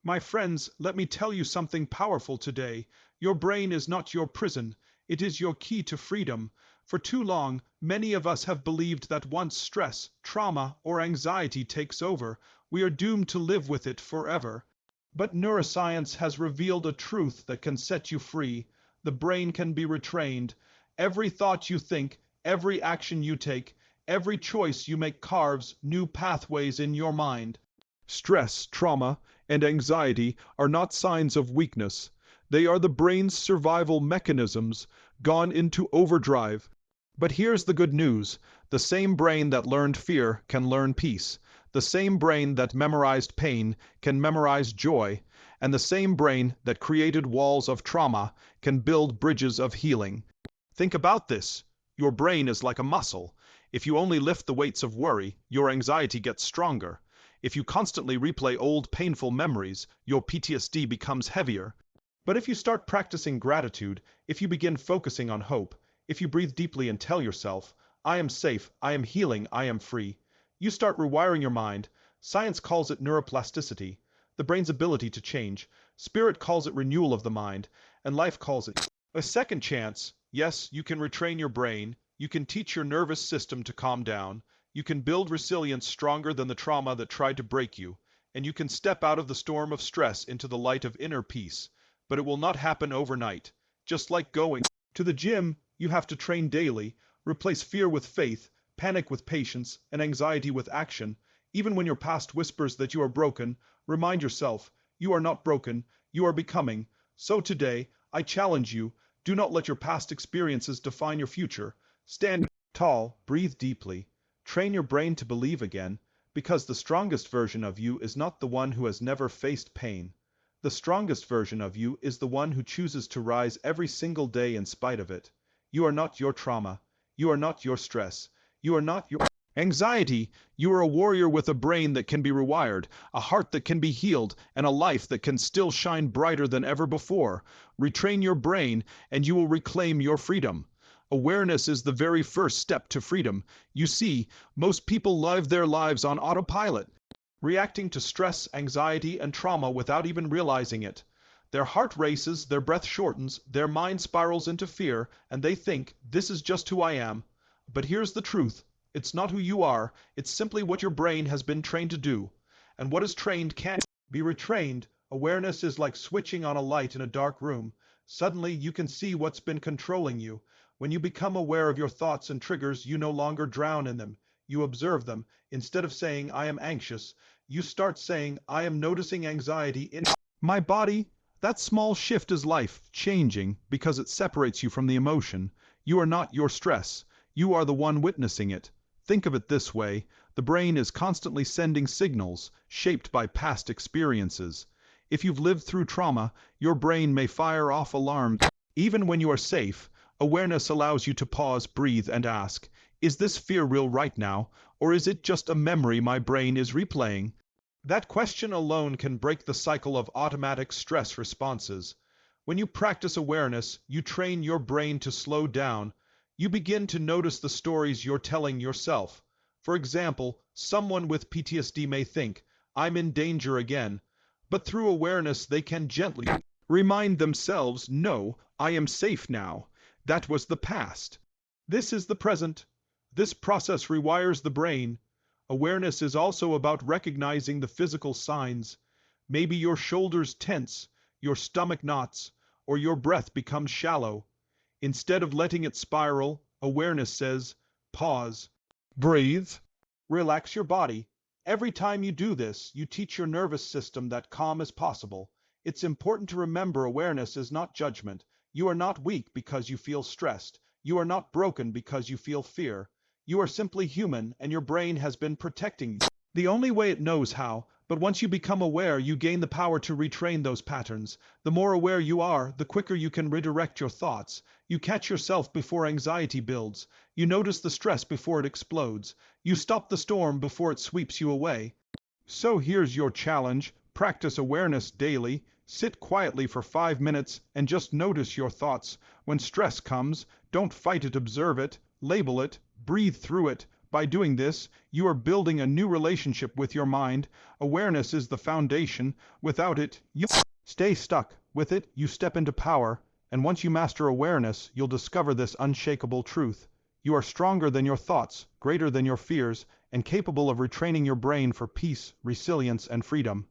My friends, let me tell you something powerful today. Your brain is not your prison. It is your key to freedom. For too long, many of us have believed that once stress, trauma, or anxiety takes over, we are doomed to live with it forever. But neuroscience has revealed a truth that can set you free. The brain can be retrained. Every thought you think, every action you take, every choice you make carves new pathways in your mind. Stress, trauma, and anxiety are not signs of weakness. They are the brain's survival mechanisms gone into overdrive. But here's the good news. The same brain that learned fear can learn peace. The same brain that memorized pain can memorize joy. And the same brain that created walls of trauma can build bridges of healing. Think about this. Your brain is like a muscle. If you only lift the weights of worry, your anxiety gets stronger. If you constantly replay old painful memories, your PTSD becomes heavier. But if you start practicing gratitude, if you begin focusing on hope, if you breathe deeply and tell yourself, I am safe, I am healing, I am free, you start rewiring your mind. Science calls it neuroplasticity, the brain's ability to change. Spirit calls it renewal of the mind, and life calls it a second chance. Yes, you can retrain your brain. You can teach your nervous system to calm down. You can build resilience stronger than the trauma that tried to break you. And you can step out of the storm of stress into the light of inner peace. But it will not happen overnight. Just like going to the gym, you have to train daily, replace fear with faith, panic with patience, and anxiety with action. Even when your past whispers that you are broken, remind yourself, you are not broken, you are becoming. So today, I challenge you, do not let your past experiences define your future. Stand tall, breathe deeply, train your brain to believe again, because the strongest version of you is not the one who has never faced pain. The strongest version of you is the one who chooses to rise every single day in spite of it. You are not your trauma. You are not your stress. You are not your anxiety. You are a warrior with a brain that can be rewired, a heart that can be healed, and a life that can still shine brighter than ever before. Retrain your brain, and you will reclaim your freedom. Awareness is the very first step to freedom. You see, most people live their lives on autopilot, reacting to stress, anxiety, and trauma without even realizing it. Their heart races, their breath shortens, their mind spirals into fear, and they think, this is just who I am. But here's the truth. It's not who you are, it's simply what your brain has been trained to do. And what is trained can't be retrained. Awareness is like switching on a light in a dark room. Suddenly, you can see what's been controlling you. When you become aware of your thoughts and triggers, you no longer drown in them. You observe them. Instead of saying, I am anxious, you start saying, I am noticing anxiety in my body. That small shift is life changing because it separates you from the emotion. You are not your stress. You are the one witnessing it. Think of it this way. The brain is constantly sending signals shaped by past experiences. If you've lived through trauma, your brain may fire off alarms. Even when you are safe, awareness allows you to pause, breathe, and ask, is this fear real right now, or is it just a memory my brain is replaying? That question alone can break the cycle of automatic stress responses. When you practice awareness, you train your brain to slow down. You begin to notice the stories you're telling yourself. For example, someone with PTSD may think, I'm in danger again. But through awareness, they can gently remind themselves, no, I am safe now. That was the past. This is the present. This process rewires the brain. Awareness is also about recognizing the physical signs. Maybe your shoulders tense, your stomach knots, or your breath becomes shallow. Instead of letting it spiral, awareness says, pause, breathe, relax your body. Every time you do this, you teach your nervous system that calm is possible. It's important to remember awareness is not judgment. You are not weak because you feel stressed. You are not broken because you feel fear. You are simply human, and your brain has been protecting you the only way it knows how. But once you become aware, you gain the power to retrain those patterns. The more aware you are, the quicker you can redirect your thoughts. You catch yourself before anxiety builds. You notice the stress before it explodes. You stop the storm before it sweeps you away. So here's your challenge. Practice awareness daily. Sit quietly for 5 minutes and just notice your thoughts. When stress comes, don't fight it, observe it, label it, breathe through it, By doing this, you are building a new relationship with your mind. Awareness is the foundation. Without it, you stay stuck. With it, you step into power. And once you master awareness, you'll discover this unshakable truth. You are stronger than your thoughts, greater than your fears, and capable of retraining your brain for peace, resilience, and freedom.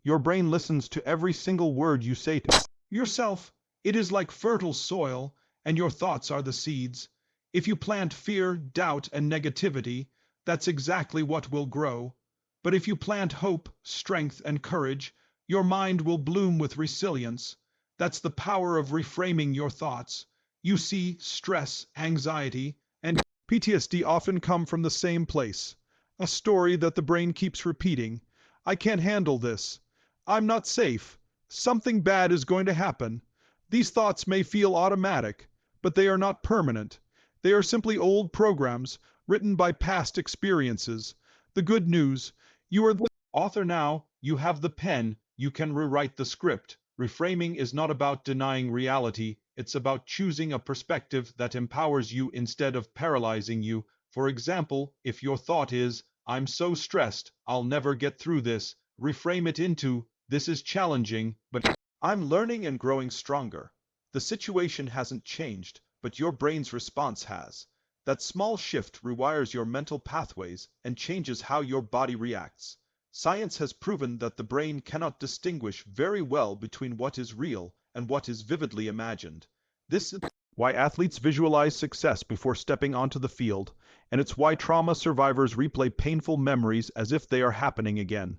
Your brain listens to every single word you say to yourself. It is like fertile soil, and your thoughts are the seeds. If you plant fear, doubt, and negativity, that's exactly what will grow. But if you plant hope, strength, and courage, your mind will bloom with resilience. That's the power of reframing your thoughts. You see, stress, anxiety, and PTSD often come from the same place. A story that the brain keeps repeating. I can't handle this. I'm not safe. Something bad is going to happen. These thoughts may feel automatic, but they are not permanent. They are simply old programs written by past experiences. The good news, you are the author now. You have the pen. You can rewrite the script. Reframing is not about denying reality. It's about choosing a perspective that empowers you instead of paralyzing you. For example, if your thought is, I'm so stressed, I'll never get through this, reframe it into, this is challenging, but I'm learning and growing stronger. The situation hasn't changed, but your brain's response has. That small shift rewires your mental pathways and changes how your body reacts. Science has proven that the brain cannot distinguish very well between what is real and what is vividly imagined. This is why athletes visualize success before stepping onto the field, and it's why trauma survivors replay painful memories as if they are happening again.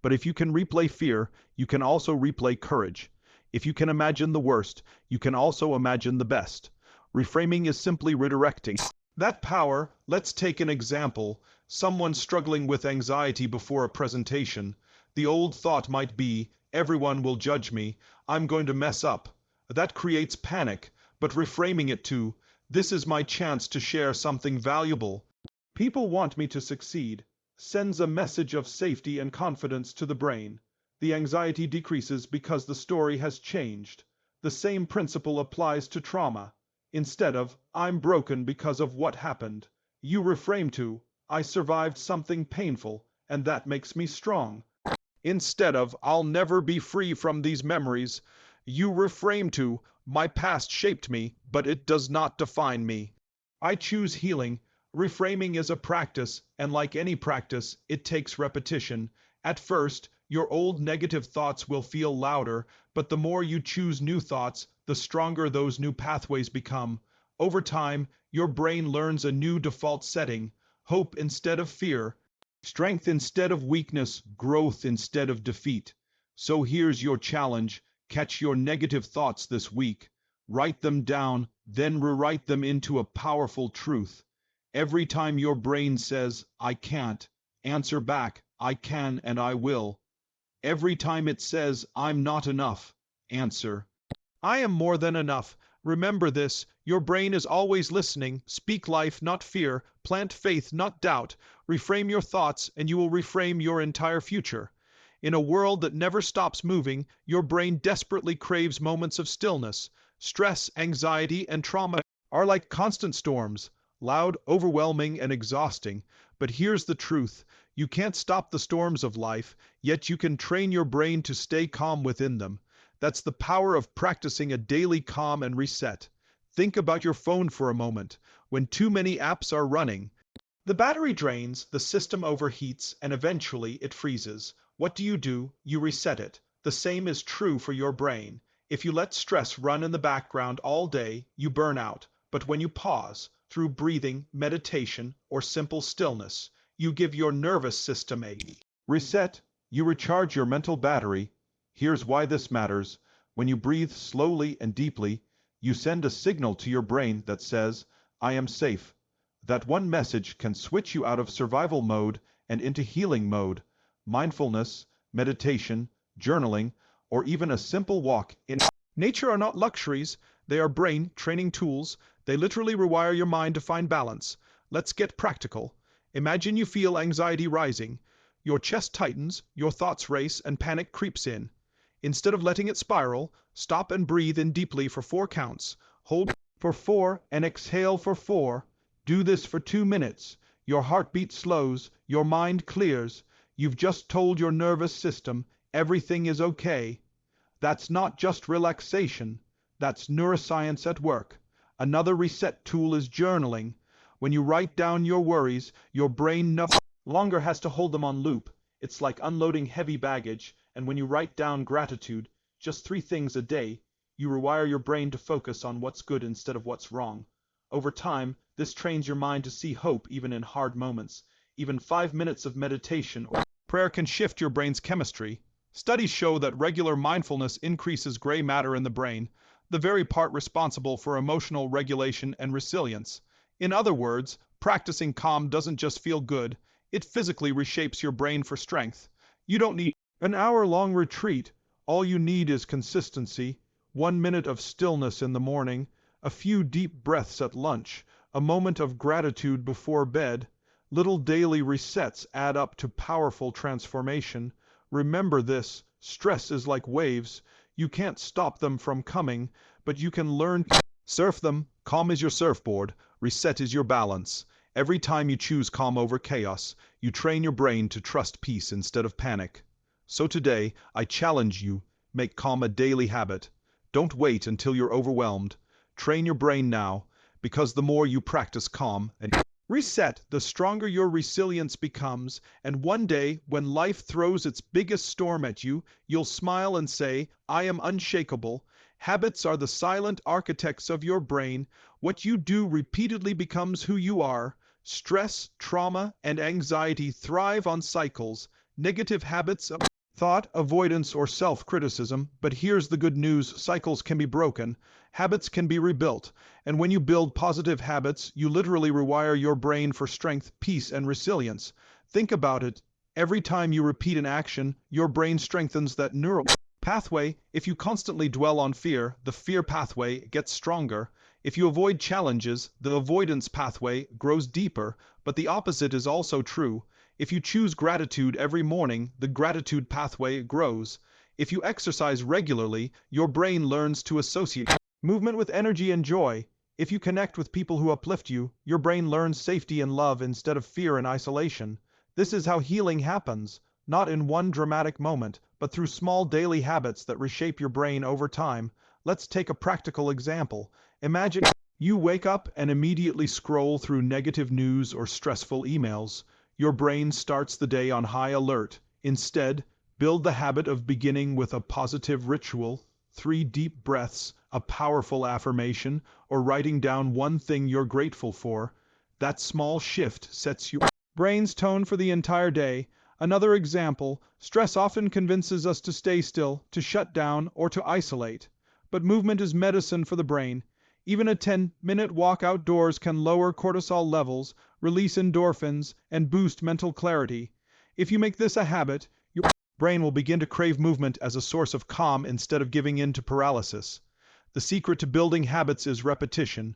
But if you can replay fear, you can also replay courage. If you can imagine the worst, you can also imagine the best. Reframing is simply redirecting that power. Let's take an example. Someone struggling with anxiety before a presentation. The old thought might be, everyone will judge me, I'm going to mess up. That creates panic, but reframing it to, this is my chance to share something valuable. People want me to succeed. Sends a message of safety and confidence to the brain. The anxiety decreases because the story has changed. The same principle applies to trauma. Instead of, I'm broken because of what happened, you reframe to, I survived something painful, and that makes me strong. Instead of, I'll never be free from these memories, you reframe to, my past shaped me, but it does not define me. I choose healing. Reframing is a practice, and like any practice, it takes repetition. At first, your old negative thoughts will feel louder, but the more you choose new thoughts, the stronger those new pathways become. Over time, your brain learns a new default setting: hope instead of fear, strength instead of weakness, growth instead of defeat. So here's your challenge. Catch your negative thoughts this week. Write them down, then rewrite them into a powerful truth. Every time your brain says, I can't, answer back, I can and I will. Every time it says, I'm not enough, answer, I am more than enough. Remember this, your brain is always listening. Speak life, not fear. Plant faith, not doubt. Reframe your thoughts, and you will reframe your entire future. In a world that never stops moving, your brain desperately craves moments of stillness. Stress, anxiety, and trauma are like constant storms, loud, overwhelming, and exhausting. But here's the truth. You can't stop the storms of life, yet you can train your brain to stay calm within them. That's the power of practicing a daily calm and reset. Think about your phone for a moment. When too many apps are running, the battery drains, the system overheats, and eventually it freezes. What do? You reset it. The same is true for your brain. If you let stress run in the background all day, you burn out. But when you pause, through breathing, meditation, or simple stillness, you give your nervous system a reset. You recharge your mental battery. Here's why this matters. When you breathe slowly and deeply, you send a signal to your brain that says, I am safe. That one message can switch you out of survival mode and into healing mode. Mindfulness, meditation, journaling, or even a simple walk in nature are not luxuries. They are brain training tools. They literally rewire your mind to find balance. Let's get practical. Imagine you feel anxiety rising. Your chest tightens, your thoughts race, and panic creeps in. Instead of letting it spiral, stop and breathe in deeply for 4 counts. Hold for 4 and exhale for 4. Do this for 2 minutes. Your heartbeat slows, your mind clears. You've just told your nervous system everything is okay. That's not just relaxation, that's neuroscience at work. Another reset tool is journaling. When you write down your worries, your brain no longer has to hold them on loop. It's like unloading heavy baggage, and when you write down gratitude, just 3 things a day, you rewire your brain to focus on what's good instead of what's wrong. Over time, this trains your mind to see hope even in hard moments. Even 5 minutes of meditation or prayer can shift your brain's chemistry. Studies show that regular mindfulness increases gray matter in the brain, the very part responsible for emotional regulation and resilience. In other words, practicing calm doesn't just feel good, it physically reshapes your brain for strength. You don't need an hour-long retreat. All you need is consistency, 1 minute of stillness in the morning, a few deep breaths at lunch, a moment of gratitude before bed. Little daily resets add up to powerful transformation. Remember this, stress is like waves. You can't stop them from coming, but you can learn to surf them. Calm is your surfboard, reset is your balance. Every time you choose calm over chaos, you train your brain to trust peace instead of panic. So today, I challenge you, make calm a daily habit. Don't wait until you're overwhelmed. Train your brain now, because the more you practice calm and reset, the stronger your resilience becomes, and one day, when life throws its biggest storm at you, you'll smile and say, I am unshakable. Habits are the silent architects of your brain. What you do repeatedly becomes who you are. Stress, trauma, and anxiety thrive on cycles, negative habits of thought, avoidance, or self-criticism. But here's the good news, cycles can be broken, habits can be rebuilt, and when you build positive habits, you literally rewire your brain for strength, peace, and resilience. Think about it. Every time you repeat an action, your brain strengthens that neural pathway. If you constantly dwell on fear, the fear pathway gets stronger. If you avoid challenges, the avoidance pathway grows deeper. But the opposite is also true. If you choose gratitude every morning, the gratitude pathway grows. If you exercise regularly, your brain learns to associate movement with energy and joy. If you connect with people who uplift you, your brain learns safety and love instead of fear and isolation. This is how healing happens, not in one dramatic moment, but through small daily habits that reshape your brain over time. Let's take a practical example. Imagine you wake up and immediately scroll through negative news or stressful emails. Your brain starts the day on high alert. Instead, build the habit of beginning with a positive ritual, 3 deep breaths, a powerful affirmation, or writing down one thing you're grateful for. That small shift sets your brain's tone for the entire day. Another example, stress often convinces us to stay still, to shut down, or to isolate. But movement is medicine for the brain. Even a 10-minute walk outdoors can lower cortisol levels, release endorphins, and boost mental clarity. If you make this a habit, your brain will begin to crave movement as a source of calm instead of giving in to paralysis. The secret to building habits is repetition.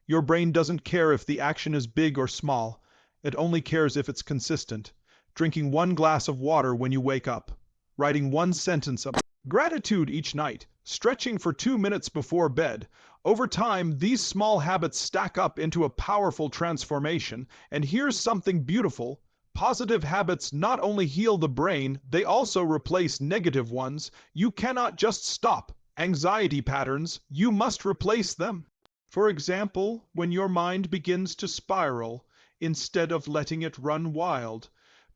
Your brain doesn't care if the action is big or small. It only cares if it's consistent. Drinking 1 glass of water when you wake up, writing 1 sentence of gratitude each night, stretching for 2 minutes before bed. Over time, these small habits stack up into a powerful transformation. And here's something beautiful. Positive habits not only heal the brain, they also replace negative ones. You cannot just stop anxiety patterns, you must replace them. For example, when your mind begins to spiral, instead of letting it run wild,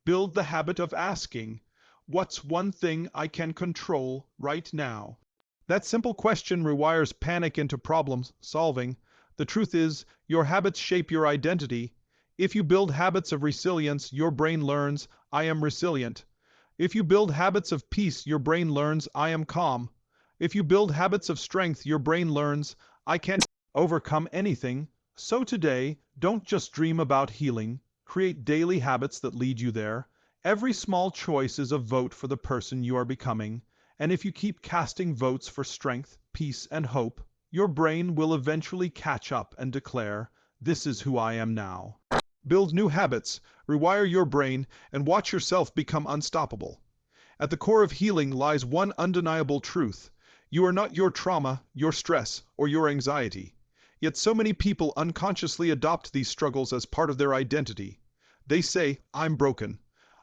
build the habit of asking, what's one thing I can control right now? That simple question rewires panic into problem solving. The truth is, your habits shape your identity. If you build habits of resilience, your brain learns, I am resilient. If you build habits of peace, your brain learns, I am calm. If you build habits of strength, your brain learns, I can overcome anything. So today, don't just dream about healing. Create daily habits that lead you there. Every small choice is a vote for the person you are becoming. And if you keep casting votes for strength, peace, and hope, your brain will eventually catch up and declare, this is who I am now. Build new habits, rewire your brain, and watch yourself become unstoppable. At the core of healing lies one undeniable truth. You are not your trauma, your stress, or your anxiety. Yet so many people unconsciously adopt these struggles as part of their identity. They say, I'm broken,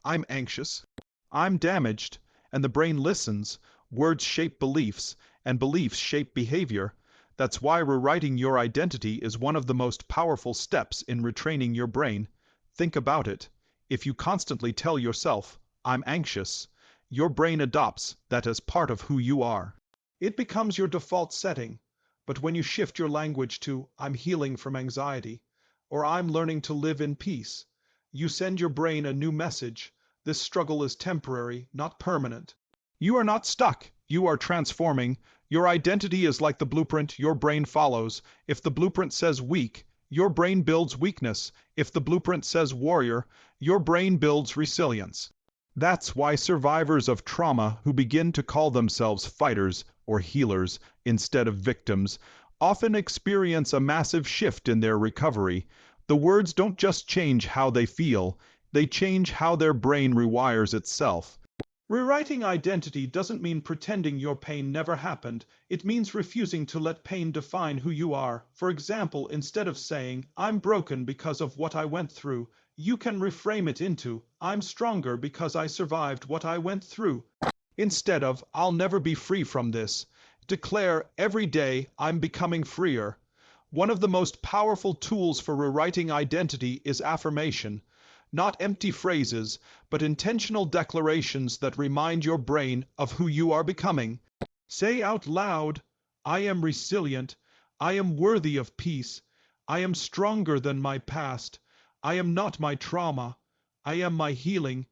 I'm anxious, I'm damaged, and the brain listens. Words shape beliefs, and beliefs shape behavior. That's why rewriting your identity is one of the most powerful steps in retraining your brain. Think about it. If you constantly tell yourself, I'm anxious, your brain adopts that as part of who you are. It becomes your default setting. But when you shift your language to, I'm healing from anxiety, or I'm learning to live in peace, you send your brain a new message. This struggle is temporary, not permanent. You are not stuck. You are transforming. Your identity is like the blueprint your brain follows. If the blueprint says weak, your brain builds weakness. If the blueprint says warrior, your brain builds resilience. That's why survivors of trauma who begin to call themselves fighters or healers instead of victims often experience a massive shift in their recovery. The words don't just change how they feel, they change how their brain rewires itself. Rewriting identity doesn't mean pretending your pain never happened. It means refusing to let pain define who you are. For example, instead of saying, I'm broken because of what I went through, you can reframe it into, I'm stronger because I survived what I went through. Instead of, I'll never be free from this, declare, every day I'm becoming freer. One of the most powerful tools for rewriting identity is affirmation. Not empty phrases, but intentional declarations that remind your brain of who you are becoming. Say out loud, I am resilient, I am worthy of peace, I am stronger than my past, I am not my trauma, I am my healing.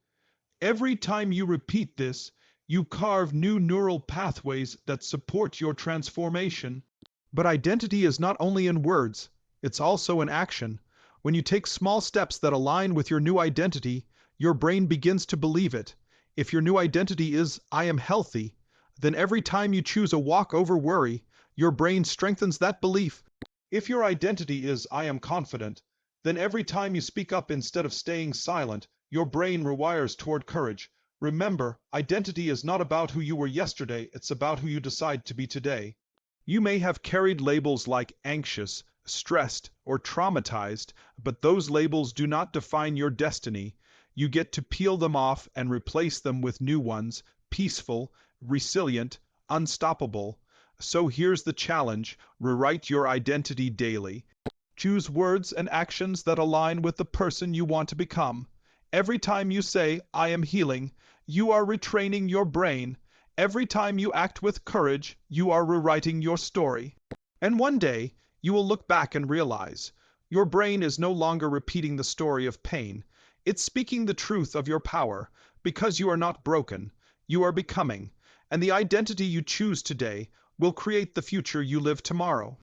Every time you repeat this, you carve new neural pathways that support your transformation. But identity is not only in words, it's also in action. When you take small steps that align with your new identity, your brain begins to believe it. If your new identity is, I am healthy, then every time you choose a walk over worry, your brain strengthens that belief. If your identity is, I am confident, then every time you speak up instead of staying silent, your brain rewires toward courage. Remember, identity is not about who you were yesterday, it's about who you decide to be today. You may have carried labels like anxious, stressed, or traumatized, but those labels do not define your destiny. You get to peel them off and replace them with new ones, peaceful, resilient, unstoppable. So here's the challenge: rewrite your identity daily. Choose words and actions that align with the person you want to become. Every time you say, I am healing, you are retraining your brain. Every time you act with courage, you are rewriting your story. And one day, you will look back and realize, your brain is no longer repeating the story of pain. It's speaking the truth of your power, because you are not broken, you are becoming. And the identity you choose today will create the future you live tomorrow.